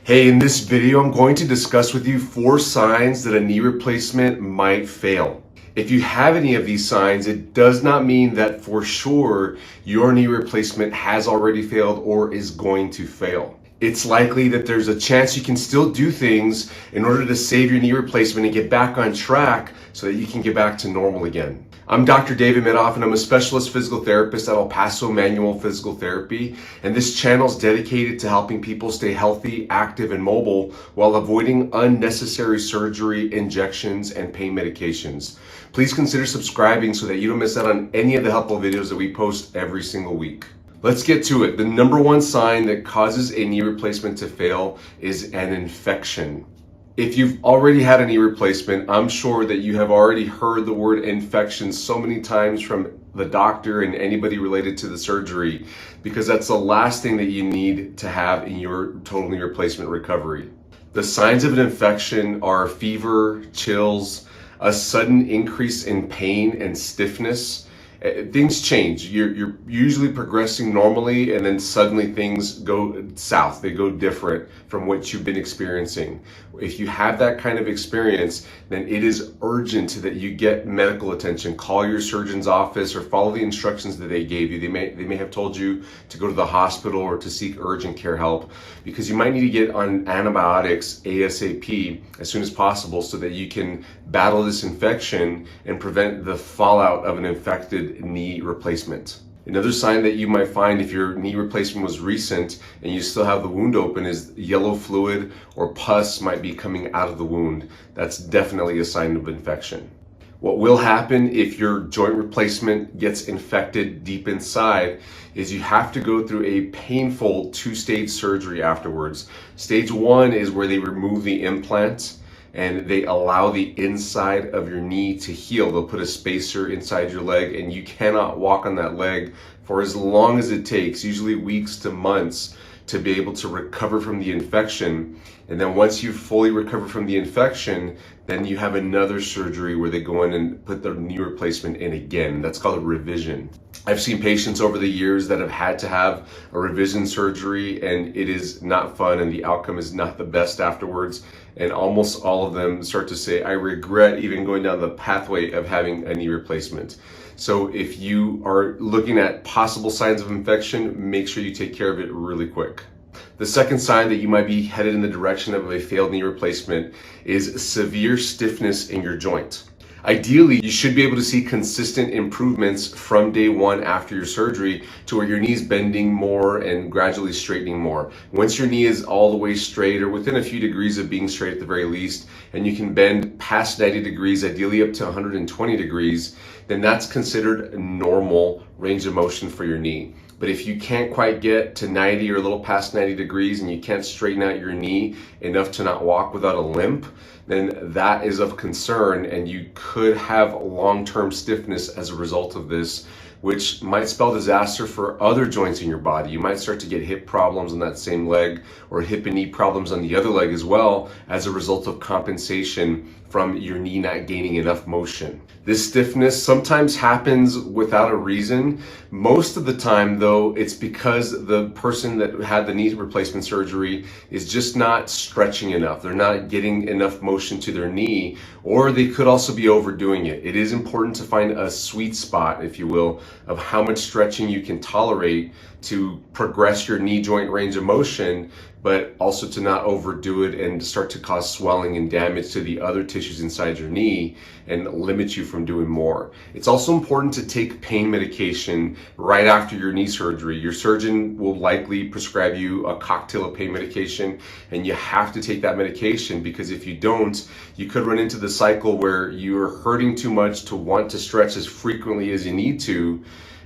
Hey, in this video, I'm going to discuss with you 4 signs that a knee replacement might fail. If you have any of these signs, it does not mean that for sure your knee replacement has already failed or is going to fail. It's likely that there's a chance you can still do things in order to save your knee replacement and get back on track so that you can get back to normal again. I'm Dr. David Midoff, and I'm a specialist physical therapist at Paso Manual Physical Therapy, and this channel is dedicated to helping people stay healthy, active, and mobile while avoiding unnecessary surgery, injections, and pain medications. Please consider subscribing so that you don't miss out on any of the helpful videos that we post every single week. Let's get to it. The number one sign that causes a knee replacement to fail is an infection. If you've already had a knee replacement, I'm sure that you have already heard the word infection so many times from the doctor and anybody related to the surgery, because that's the last thing that you need to have in your total knee replacement recovery. The signs of an infection are fever, chills, a sudden increase in pain and stiffness. Things change. You're usually progressing normally, and then suddenly things go south. They go different from what you've been experiencing. If you have that kind of experience, then it is urgent that you get medical attention. Call your surgeon's office or follow the instructions that they gave you. They may have told you to go to the hospital or to seek urgent care help, because you might need to get on antibiotics ASAP as soon as possible so that you can battle this infection and prevent the fallout of an infected knee replacement. Another sign that you might find if your knee replacement was recent and you still have the wound open is yellow fluid or pus might be coming out of the wound. That's definitely a sign of infection. What will happen if your joint replacement gets infected deep inside is you have to go through a painful 2-stage surgery afterwards. Stage 1 is where they remove the implant and they allow the inside of your knee to heal. They'll put a spacer inside your leg, and you cannot walk on that leg for as long as it takes, usually weeks to months, to be able to recover from the infection. And then once you fully recover from the infection, then you have another surgery where they go in and put the knee replacement in again. That's called a revision. I've seen patients over the years that have had to have a revision surgery, and it is not fun, and the outcome is not the best afterwards. And almost all of them start to say, I regret even going down the pathway of having a knee replacement. So if you are looking at possible signs of infection, make sure you take care of it really quick. The second sign that you might be headed in the direction of a failed knee replacement is severe stiffness in your joint. Ideally, you should be able to see consistent improvements from day 1 after your surgery to where your knee is bending more and gradually straightening more. Once your knee is all the way straight or within a few degrees of being straight at the very least, and you can bend past 90 degrees, ideally up to 120 degrees, then that's considered normal range of motion for your knee. But if you can't quite get to 90 or a little past 90 degrees and you can't straighten out your knee enough to not walk without a limp, then that is of concern, and you could have long-term stiffness as a result of this, which might spell disaster for other joints in your body. You might start to get hip problems on that same leg, or hip and knee problems on the other leg as well, as a result of compensation from your knee not gaining enough motion. This stiffness sometimes happens without a reason. Most of the time, though, it's because the person that had the knee replacement surgery is just not stretching enough. They're not getting enough motion to their knee, or they could also be overdoing it. It is important to find a sweet spot, if you will, of how much stretching you can tolerate to progress your knee joint range of motion, but also to not overdo it and start to cause swelling and damage to the other tissues inside your knee and limit you from doing more. It's also important to take pain medication right after your knee surgery. Your surgeon will likely prescribe you a cocktail of pain medication, and you have to take that medication, because if you don't, you could run into the cycle where you're hurting too much to want to stretch as frequently as you need to,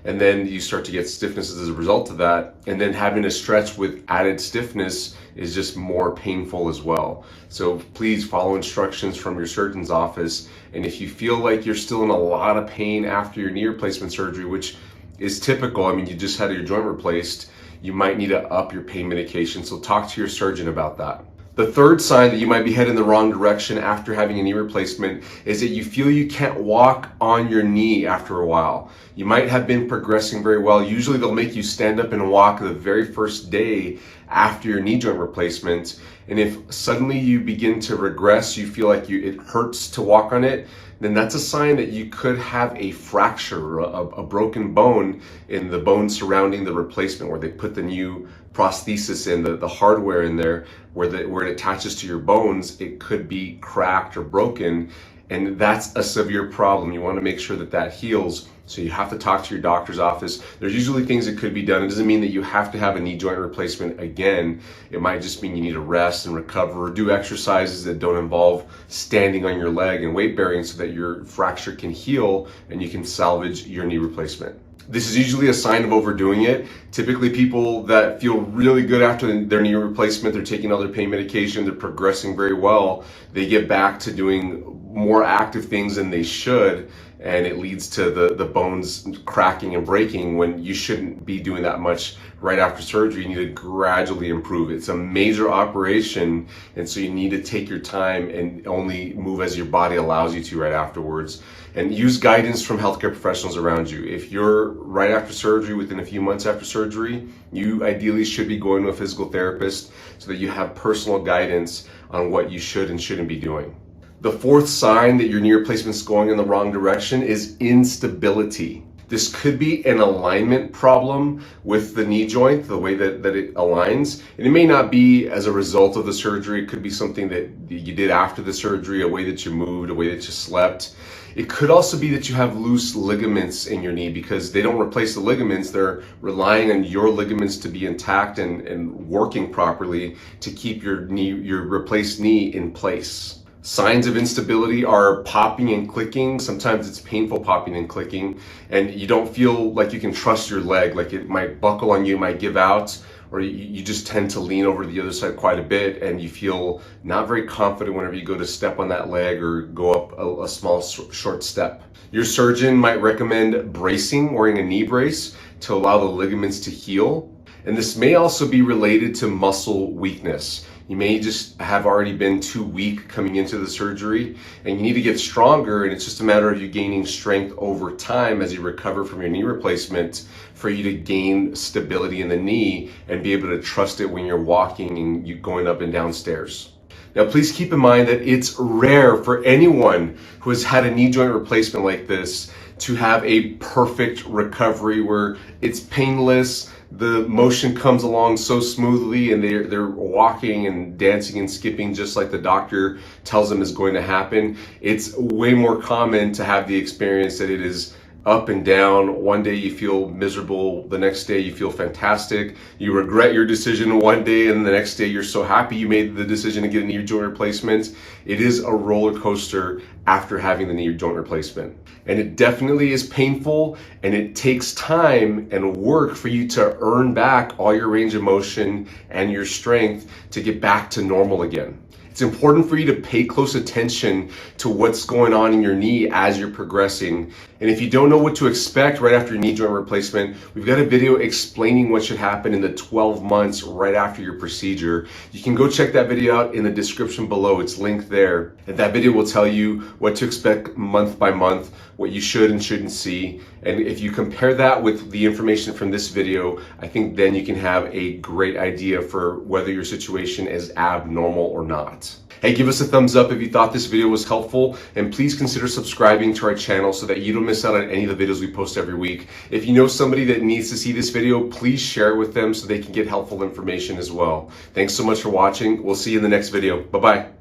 and then you start to get stiffness as a result of that, and then having to stretch with added stiffness is just more painful as well. So please follow instructions from your surgeon's office, and if you feel like you're still in a lot of pain after your knee replacement surgery, which is typical, I mean, you just had your joint replaced, you might need to up your pain medication, so talk to your surgeon about that. The third sign that you might be heading in the wrong direction after having a knee replacement is that you feel you can't walk on your knee after a while. You might have been progressing very well. Usually they'll make you stand up and walk the very first day after your knee joint replacement. And if suddenly you begin to regress, you feel like it hurts to walk on it, then that's a sign that you could have a fracture, a broken bone in the bone surrounding the replacement, where they put the new prosthesis in, the hardware in there, where it attaches to your bones. It could be cracked or broken, and that's a severe problem. You want to make sure that heals. So you have to talk to your doctor's office. There's usually things that could be done. It doesn't mean that you have to have a knee joint replacement again. It might just mean you need to rest and recover, or do exercises that don't involve standing on your leg and weight bearing, so that your fracture can heal and you can salvage your knee replacement. This is usually a sign of overdoing it. Typically, people that feel really good after their knee replacement, they're taking all their pain medication, they're progressing very well, they get back to doing more active things than they should, and it leads to the bones cracking and breaking, when you shouldn't be doing that much right after surgery. You need to gradually improve. It's a major operation, and so you need to take your time and only move as your body allows you to right afterwards. And use guidance from healthcare professionals around you. If you're right after surgery, within a few months after surgery, you ideally should be going to a physical therapist, so that you have personal guidance on what you should and shouldn't be doing. The fourth sign that your knee replacement is going in the wrong direction is instability. This could be an alignment problem with the knee joint, the way that it aligns. And it may not be as a result of the surgery. It could be something that you did after the surgery, a way that you moved, a way that you slept. It could also be that you have loose ligaments in your knee, because they don't replace the ligaments. They're relying on your ligaments to be intact and working properly to keep your replaced knee in place. Signs of instability are popping and clicking. Sometimes it's painful popping and clicking, and you don't feel like you can trust your leg, like it might buckle on you, might give out, or you just tend to lean over to the other side quite a bit, and you feel not very confident whenever you go to step on that leg or go up a small short step. Your surgeon might recommend bracing, wearing a knee brace to allow the ligaments to heal. And this may also be related to muscle weakness. You may just have already been too weak coming into the surgery, and you need to get stronger, and it's just a matter of you gaining strength over time as you recover from your knee replacement, for you to gain stability in the knee and be able to trust it when you're walking and you going up and down stairs. Now, please keep in mind that it's rare for anyone who has had a knee joint replacement like this to have a perfect recovery where it's painless, the motion comes along so smoothly, and they're walking and dancing and skipping just like the doctor tells them is going to happen. It's way more common to have the experience that it is up and down. One day you feel miserable, the next day you feel fantastic. You regret your decision one day, and the next day you're so happy you made the decision to get a knee joint replacement. It is a roller coaster after having the knee joint replacement. And it definitely is painful, and it takes time and work for you to earn back all your range of motion and your strength to get back to normal again. It's important for you to pay close attention to what's going on in your knee as you're progressing. And if you don't know what to expect right after your knee joint replacement, we've got a video explaining what should happen in the 12 months right after your procedure. You can go check that video out in the description below. It's linked there. And that video will tell you what to expect month by month, what you should and shouldn't see. And if you compare that with the information from this video, I think then you can have a great idea for whether your situation is abnormal or not. Hey, give us a thumbs up if you thought this video was helpful, and please consider subscribing to our channel so that you don't miss out on any of the videos we post every week. If you know somebody that needs to see this video, please share it with them so they can get helpful information as well. Thanks so much for watching. We'll see you in the next video. Bye-bye.